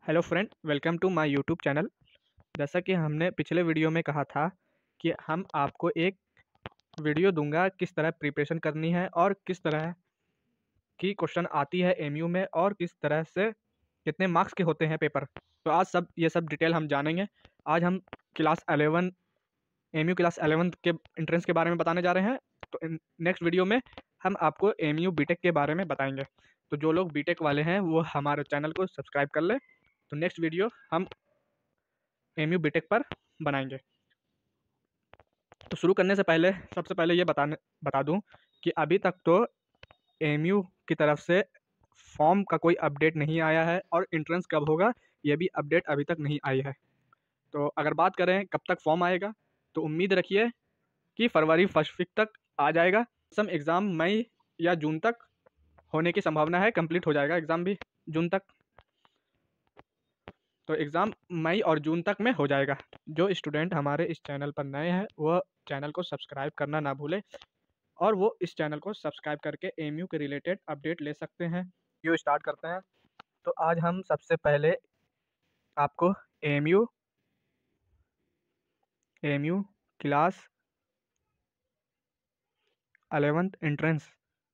Hello friend, welcome to my YouTube channel. जैसा कि हमने पिछले वीडियो में कहा था कि हम आपको एक वीडियो दूंगा किस तरह प्रिपरेशन करनी है और किस तरह की क्वेश्चन आती है एमयू में और किस तरह से कितने मार्क्स के होते हैं पेपर। तो आज ये सब डिटेल हम जानेंगे। आज हम क्लास 11 एमयू क्लास 11 के एंट्रेंस के बारे में बताने जा रहे हैं। तो नेक्स्ट वीडियो में हम आपको एमयू बीटेक के बारे में बताएंगे। तो जो लोग बीटेक वाले हैं वो हमारे चैनल को सब्सक्राइब कर लें। तो नेक्स्ट वीडियो हम एमयू बीटेक पर बनाएंगे। तो शुरू करने से पहले सबसे पहले ये बता दूं कि अभी तक तो एमयू की तरफ से फॉर्म का कोई अपडेट नहीं आया है और एंट्रेंस कब होगा ये भी अपडेट अभी तक नहीं आई है। तो अगर बात करें कब तक फॉर्म आएगा, तो उम्मीद रखिए कि फरवरी फर्स्ट वीक तक आ जाएगा। सम एग्ज़ाम मई या जून तक होने की संभावना है, कंप्लीट हो जाएगा एग्ज़ाम भी जून तक। तो एग्ज़ाम मई और जून तक में हो जाएगा। जो स्टूडेंट हमारे इस चैनल पर नए हैं वह चैनल को सब्सक्राइब करना ना भूलें और वो इस चैनल को सब्सक्राइब करके एमयू के रिलेटेड अपडेट ले सकते हैं। वीडियो स्टार्ट करते हैं। तो आज हम सबसे पहले आपको MU MU class 11th entrance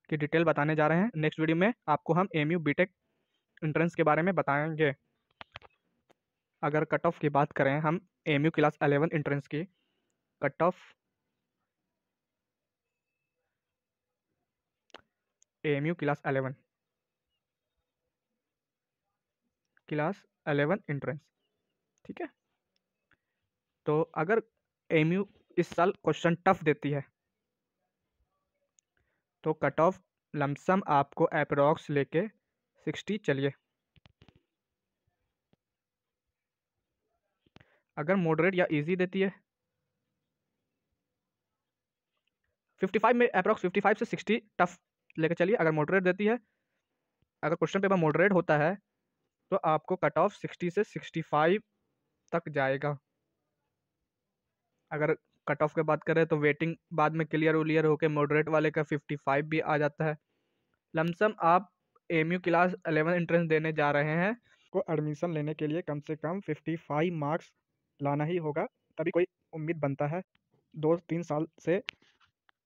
की डिटेल बताने जा रहे हैं। नेक्स्ट वीडियो में आपको हम एमयू बीटेक एंट्रेंस के बारे में बताएंगे। अगर कट ऑफ की बात करें हम एमयू क्लास 11 एंट्रेंस की cut off MU class 11 entrance, ठीक है। तो अगर एमयू इस साल क्वेश्चन टफ देती है तो कट ऑफ लमसम आपको अप्रोक्स लेके 60 चलिए। अगर मॉडरेट या इजी देती है 55 में अप्रोक्स 55 से 60 टफ लेके चलिए। अगर मॉडरेट देती है, अगर क्वेश्चन पेपर मॉडरेट होता है तो आपको कट ऑफ 60 से 65 तक जाएगा। अगर कट ऑफ की बात करें तो वेटिंग बाद में क्लियर होकर मॉडरेट वाले का 55 भी आ जाता है। लमसम आप एमयू क्लास 11 एंट्रेंस देने जा रहे हैं को एडमिशन लेने के लिए कम से कम 55 मार्क्स लाना ही होगा, तभी कोई उम्मीद बनता है। 2-3 साल से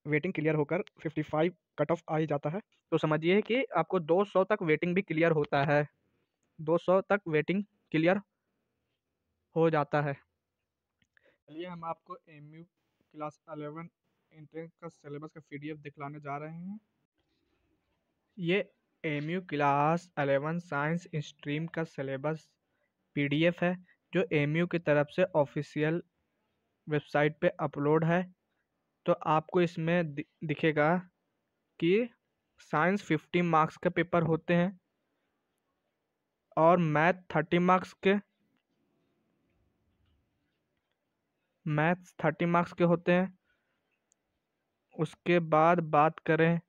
वेटिंग क्लियर होकर 55 कट ऑफ आ ही जाता है। तो समझिए कि आपको 200 तक वेटिंग भी क्लियर होता है, 200 तक वेटिंग क्लियर हो जाता है। चलिए हम आपको एमयू क्लास 11 एंट्रेंस का सिलेबस का पीडीएफ दिखलाने जा रहे हैं। ये एमयू क्लास 11 साइंस स्ट्रीम का सिलेबस पीडीएफ है जो एमयू की तरफ से ऑफिशियल वेबसाइट पे अपलोड है। तो आपको इसमें दिखेगा कि साइंस 50 मार्क्स के पेपर होते हैं और मैथ 30 मार्क्स के होते हैं। उसके बाद बात करें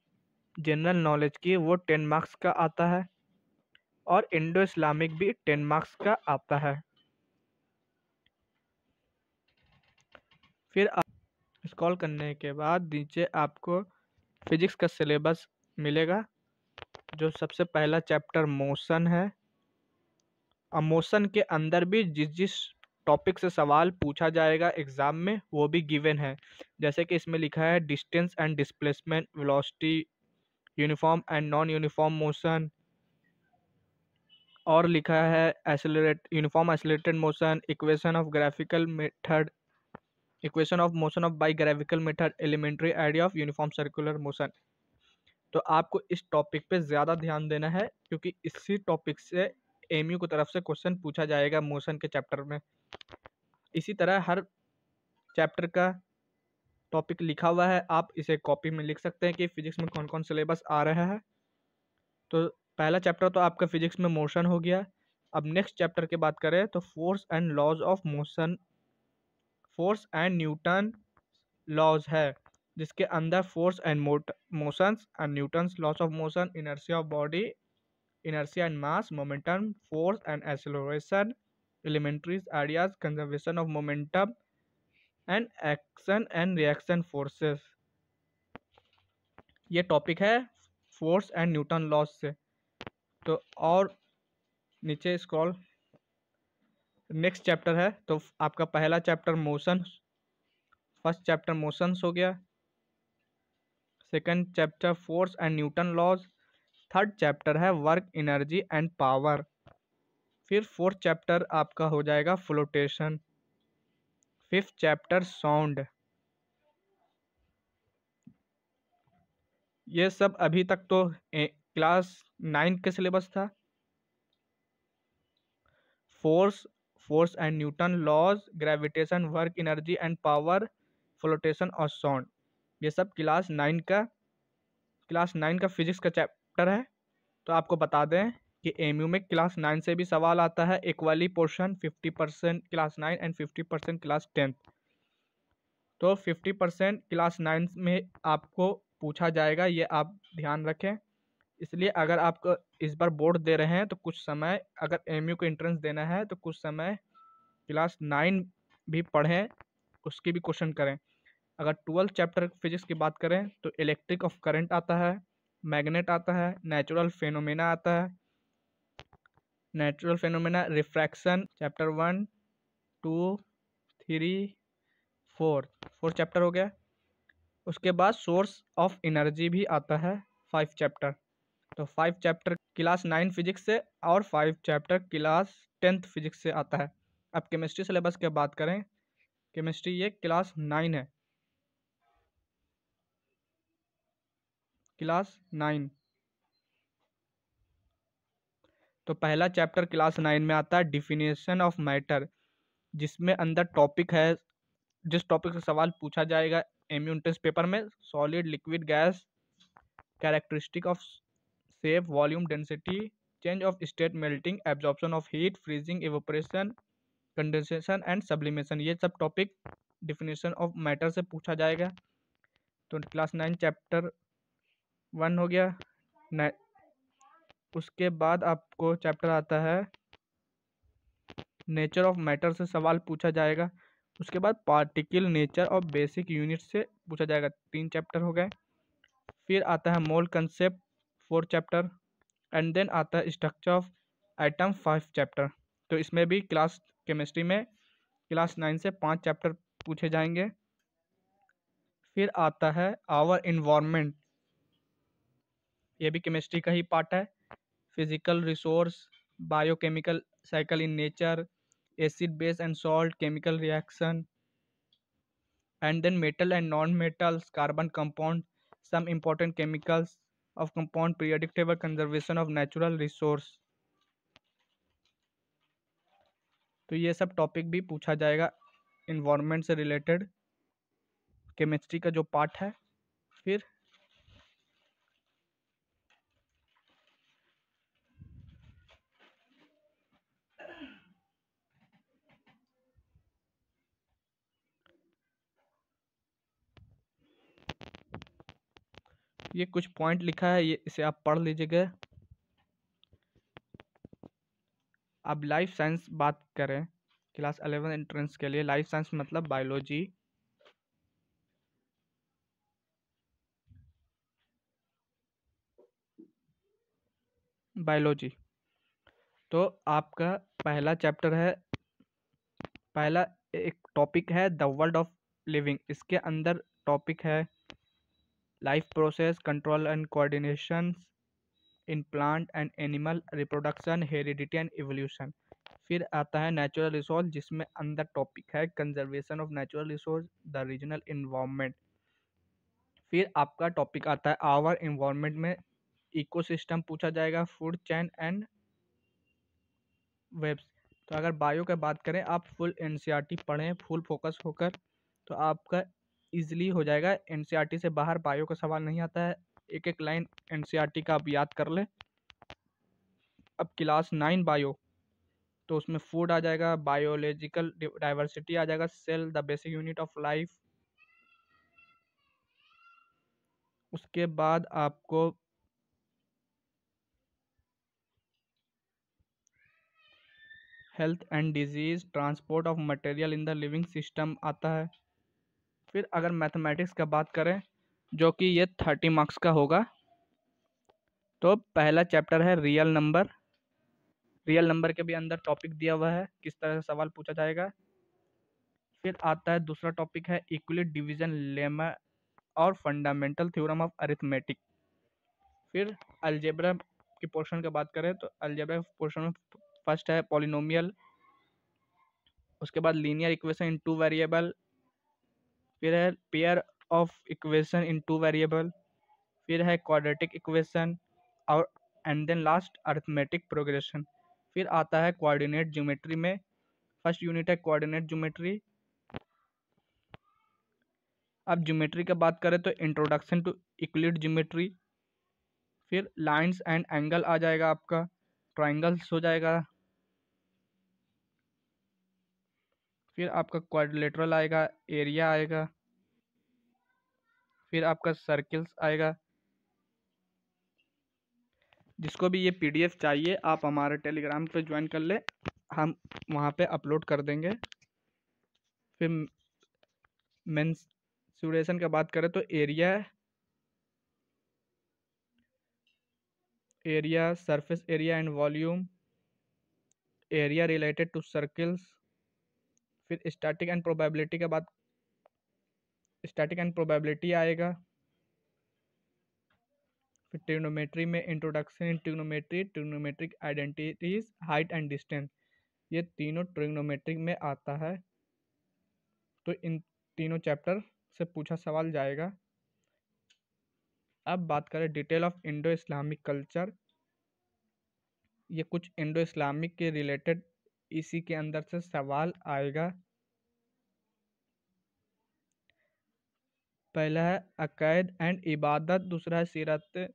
जनरल नॉलेज की, वो 10 मार्क्स का आता है और इंडो इस्लामिक भी 10 मार्क्स का आता है। फिर स्क्रॉल करने के बाद नीचे आपको फिजिक्स का सिलेबस मिलेगा, जो सबसे पहला चैप्टर मोशन है। अब मोशन के अंदर भी जिस टॉपिक से सवाल पूछा जाएगा एग्जाम में वो भी गिवन है। जैसे कि इसमें लिखा है distance and displacement, velocity, uniform and non uniform motion, और लिखा है uniform accelerated motion, equation of motion of by graphical method, elementary idea of uniform circular motion. तो आपको इस टॉपिक पे ज़्यादा ध्यान देना है क्योंकि इसी टॉपिक से एमयू की तरफ से क्वेश्चन पूछा जाएगा मोशन के चैप्टर में। इसी तरह हर चैप्टर का टॉपिक लिखा हुआ है, आप इसे कॉपी में लिख सकते हैं कि फिजिक्स में कौन कौन सिलेबस आ रहा है। तो पहला चैप्टर तो आपका फिजिक्स में मोशन हो गया। अब नेक्स्ट चैप्टर की बात करें तो force and laws of motion, force and Newton laws है, जिसके अंदर force and motions and Newton's laws of motion, inertia of body, inertia and mass, momentum, force and acceleration, elementary ideas, conservation of momentum and action and reaction forces। ये topic है force and Newton loss से। तो और नीचे scroll next chapter है, तो आपका पहला chapter motion, first chapter motions हो गया। Second chapter force and Newton laws. Third chapter है वर्क, एनर्जी एंड पावर। फिर फोर्थ चैप्टर आपका हो जाएगा फ्लोटेशन। Fifth chapter sound. ये सब अभी तक तो क्लास 9 के सिलेबस था। Force, force and Newton laws, gravitation, work, energy and power, flotation और साउंड, ये सब क्लास 9 का फिजिक्स का चैप्टर है। तो आपको बता दें कि एमयू में क्लास 9 से भी सवाल आता है, equally portion 50% class 9 and 50% class 10। तो 50% क्लास 9 में आपको पूछा जाएगा, ये आप ध्यान रखें। इसलिए अगर आप इस बार बोर्ड दे रहे हैं तो कुछ समय, अगर एमयू को एंट्रेंस देना है तो कुछ समय क्लास 9 भी पढ़ें, उसकी भी क्वेश्चन करें। अगर 12 चैप्टर फिजिक्स की बात करें तो इलेक्ट्रिक ऑफ करंट आता है, मैग्नेट आता है, नेचुरल फेनोमेना आता है, natural phenomena, refraction, chapter 1, 2, 3, 4 chapter हो गया। उसके बाद सोर्स ऑफ एनर्जी भी आता है, 5 चैप्टर। तो 5 चैप्टर क्लास 9 फिजिक्स से और 5 चैप्टर क्लास 10th फिजिक्स से आता है। अब केमिस्ट्री सिलेबस की बात करें, केमिस्ट्री ये क्लास 9 है, क्लास 9। तो पहला चैप्टर क्लास 9 में आता है डिफिनेशन ऑफ मैटर, जिसमें अंदर टॉपिक है, जिस टॉपिक से सवाल पूछा जाएगा एमयू एंट्रेंस पेपर में, solid, liquid, gas, characteristic of shape, volume, density, change of state, melting, absorption of heat, freezing, evaporation, condensation and sublimation, ये सब टॉपिक डिफिनेशन ऑफ मैटर से पूछा जाएगा। तो क्लास 9 चैप्टर 1 हो गया। उसके बाद आपको चैप्टर आता है नेचर ऑफ मैटर, से सवाल पूछा जाएगा। उसके बाद पार्टिकल नेचर और बेसिक यूनिट से पूछा जाएगा, 3 चैप्टर हो गए। फिर आता है mole concept, 4 chapter. And then आता है स्ट्रक्चर ऑफ एटम, 5 चैप्टर। तो इसमें भी क्लास केमिस्ट्री में क्लास 9 से 5 चैप्टर पूछे जाएंगे। फिर आता है आवर इन्वायरमेंट, ये भी केमिस्ट्री का ही पार्ट है। Physical resource, biochemical cycle in nature, acid base and salt, chemical reaction, and then metal and non-metals, carbon compound, some important chemicals of compound, periodic table, conservation of natural resource। तो ये सब topic भी पूछा जाएगा environment से related, chemistry का जो part है। फिर ये कुछ पॉइंट लिखा है, ये इसे आप पढ़ लीजिएगा। अब लाइफ साइंस बात करें, क्लास 11 एंट्रेंस के लिए लाइफ साइंस मतलब बायोलॉजी, बायोलॉजी। तो आपका पहला चैप्टर है, पहला एक टॉपिक है द वर्ल्ड ऑफ लिविंग। इसके अंदर टॉपिक है life process, control and coordination in plant and animal, reproduction, heredity and evolution. फिर आता है नेचुरल रिसोर्स, जिसमें अंदर टॉपिक है conservation of natural resource, the regional environment. फिर आपका टॉपिक आता है आवर इन्वायरमेंट में इकोसिस्टम पूछा जाएगा, फूड चेन एंड वेब्स। तो अगर बायो का बात करें, आप फुल एनसीईआरटी पढ़ें फुल फोकस होकर, तो आपका इजीली हो जाएगा। एनसीईआरटी से बाहर बायो का सवाल नहीं आता है, एक एक लाइन एनसीईआरटी का आप याद कर ले। अब क्लास 9 बायो, तो उसमें फूड आ जाएगा, बायोलॉजिकल डाइवर्सिटी आ जाएगा, cell the basic unit of life. उसके बाद आपको health and disease, transport of material in the living system आता है। फिर अगर मैथमेटिक्स का बात करें, जो कि ये 30 मार्क्स का होगा, तो पहला चैप्टर है रियल नंबर, रियल नंबर के भी अंदर टॉपिक दिया हुआ है, किस तरह से सवाल पूछा जाएगा। फिर आता है दूसरा टॉपिक है यूक्लिड डिवीजन लेमा और फंडामेंटल थ्योरम ऑफ अरिथमेटिक। फिर अलजेब्रा की पोर्शन की बात करें तो अलजेब्रा पोर्शन में फर्स्ट है पॉलिनोमियल, उसके बाद linear equation in two variable, फिर है pair of equation in two variable, फिर है क्वाड्रेटिक इक्वेशन और and then last arithmetic progression. फिर आता है कोऑर्डिनेट ज्योमेट्री में, फर्स्ट यूनिट है कोऑर्डिनेट ज्योमेट्री। अब ज्योमेट्री की बात करें तो इंट्रोडक्शन टू यूक्लिड ज्योमेट्री, फिर लाइंस एंड एंगल आ जाएगा आपका, ट्राइंगल्स हो जाएगा, फिर आपका क्वाड्रिलेटरल आएगा, एरिया आएगा, फिर आपका सर्किल्स आएगा। जिसको भी ये पीडीएफ चाहिए आप हमारे टेलीग्राम पे ज्वाइन कर ले, हम वहाँ पे अपलोड कर देंगे। फिर मेंसुरेशन की बात करें तो area surface area and volume, area related to circles. फिर स्टैटिक एंड प्रोबेबिलिटी के बाद स्टैटिक एंड प्रोबेबिलिटी आएगा। फिर ट्रिग्नोमेट्री में introduction in trigonometry, trigonometric identities, height and distance, ये तीनों ट्रिग्नोमेट्रिक में आता है। तो इन तीनों चैप्टर से पूछा सवाल जाएगा। अब बात करें detail of Indo Islamic culture, ये कुछ इंडो इस्लामिक के रिलेटेड इसी के अंदर से सवाल आएगा। पहला है अकायद एंड इबादत, दूसरा है सीरत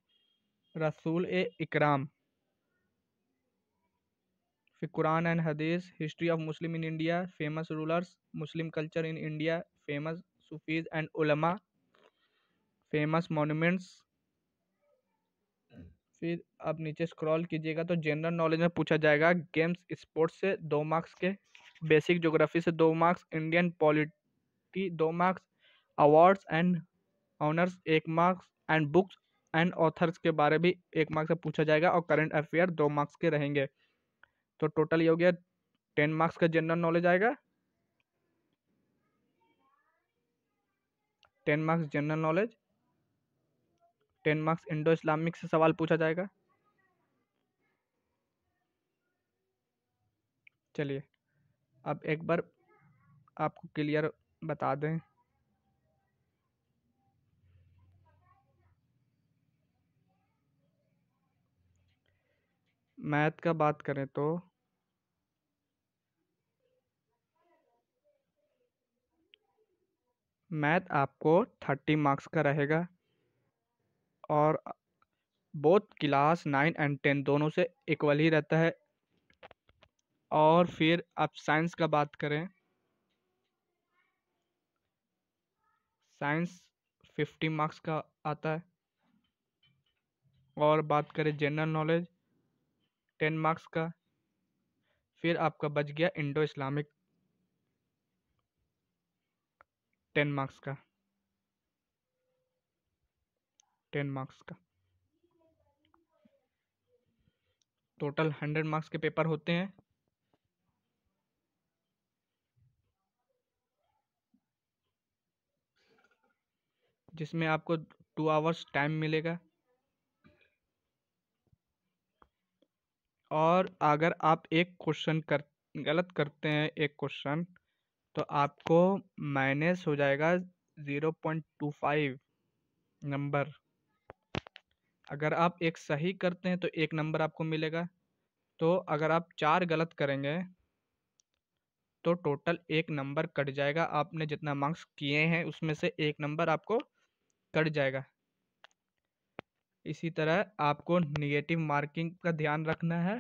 रसूल ए इकराम, फिर कुरान एंड हदीस, history of Muslim in India, famous rulers, Muslim culture in India, famous Sufis and उलमा, फेमस मॉन्यूमेंट्स। फिर आप नीचे स्क्रॉल कीजिएगा तो जनरल नॉलेज में पूछा जाएगा गेम्स स्पोर्ट्स से 2 मार्क्स के, बेसिक ज्योग्राफी से 2 marks, Indian polity 2 marks, awards and honours 1 marks and books and authors के बारे भी 1 मार्क्स से पूछा जाएगा और करंट अफेयर 2 मार्क्स के रहेंगे। तो टोटल ये हो गया 10 मार्क्स का जनरल नॉलेज आएगा, 10 marks general knowledge, 10 marks Indo Islamic से सवाल पूछा जाएगा। चलिए अब एक बार आपको क्लियर बता दें, मैथ का बात करें तो मैथ आपको 30 मार्क्स का रहेगा और बोथ क्लास 9 एंड 10 दोनों से इक्वल ही रहता है। और फिर आप साइंस का बात करें, साइंस 50 मार्क्स का आता है। और बात करें जनरल नॉलेज 10 मार्क्स का। फिर आपका बच गया इंडो इस्लामिक 10 मार्क्स का, 10 मार्क्स का। टोटल 100 मार्क्स के पेपर होते हैं, जिसमें आपको 2 आवर्स टाइम मिलेगा। और अगर आप एक क्वेश्चन गलत करते हैं एक क्वेश्चन तो आपको माइनस हो जाएगा 0.25 नंबर। अगर आप एक सही करते हैं तो 1 नंबर आपको मिलेगा। तो अगर आप 4 गलत करेंगे तो टोटल 1 नंबर कट जाएगा, आपने जितना मार्क्स किए हैं उसमें से 1 नंबर आपको कट जाएगा। इसी तरह आपको निगेटिव मार्किंग का ध्यान रखना है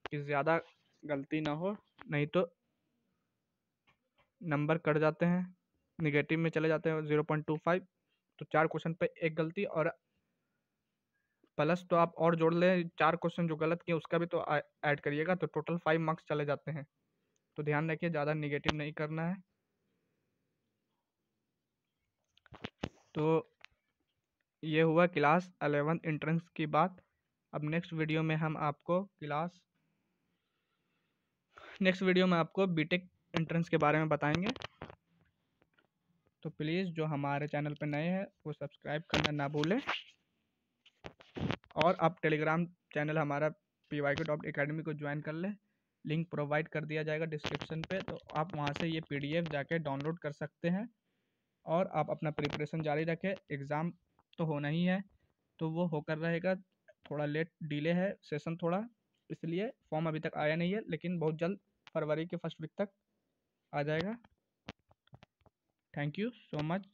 कि ज़्यादा गलती ना हो, नहीं तो नंबर कट जाते हैं, निगेटिव में चले जाते हैं 0.25। तो 4 क्वेश्चन पे 1 गलती और प्लस तो आप और जोड़ लें 4 क्वेश्चन जो गलत किए उसका भी तो ऐड करिएगा, तो टोटल 5 मार्क्स चले जाते हैं। तो ध्यान रखिए ज़्यादा निगेटिव नहीं करना है। तो ये हुआ क्लास 11 एंट्रेंस की बात। अब नेक्स्ट वीडियो में हम आपको क्लास नेक्स्ट वीडियो में आपको बीटेक एंट्रेंस के बारे में बताएंगे। तो प्लीज़ जो हमारे चैनल पर नए हैं वो सब्सक्राइब करना ना भूलें, और आप टेलीग्राम चैनल हमारा pyk.academy को ज्वाइन कर लें। लिंक प्रोवाइड कर दिया जाएगा डिस्क्रिप्शन पे, तो आप वहाँ से ये PDF जाके डाउनलोड कर सकते हैं और आप अपना प्रिपरेशन जारी रखें। एग्ज़ाम तो होना ही है, तो वो होकर रहेगा। थोड़ा लेट डिले है सेशन थोड़ा, इसलिए फॉर्म अभी तक आया नहीं है, लेकिन बहुत जल्द फरवरी के फर्स्ट वीक तक आ जाएगा। Thank you so much.